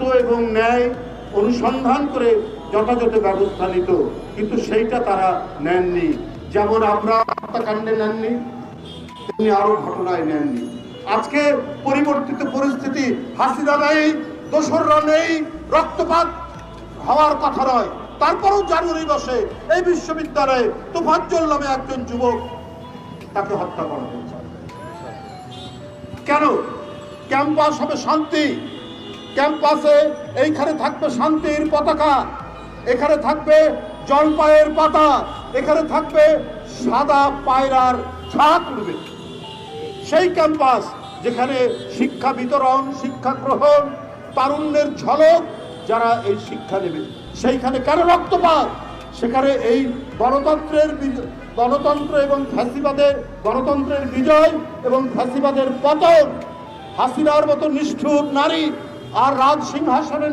সত্য এবং ন্যায় অনুসন্ধান করে যথাযথ ব্যবস্থা নিত, কিন্তু সেইটা তারা নেননি। যেমন আমরা হত্যাকাণ্ডে নেননি, তেমনি আরো ঘটনায় নেননি। আজকে পরিবর্তিত পরিস্থিতি, হাসিনা নেই, দোসররা নেই, রক্তপাত হওয়ার কথা নয়, তারপরেও জানুয়ারি মাসে এই বিশ্ববিদ্যালয়ে তোফাজ্জল নামে একজন যুবক, তাকে হত্যা করা হয়েছে। কেন? ক্যাম্পাস হবে শান্তি, ক্যাম্পাসে এইখানে থাকবে শান্তির পতাকা, এখানে থাকবে জলপাইয়ের পাতা, এখানে থাকবে সাদা পায়রার ছাদ উঠবে। সেই ক্যাম্পাস যেখানে শিক্ষা বিতরণ, শিক্ষা গ্রহণ, তারুণ্যের ঝলক, যারা এই শিক্ষা নেবে, সেইখানে কেন রক্তপাত? সেখানে এই গণতন্ত্র এবং ফ্যাসিবাদের, গণতন্ত্রের বিজয় এবং ফ্যাসিবাদের পতন, হাসিনার মতো নিষ্ঠুর নারী আর রাজ সিংহাসনে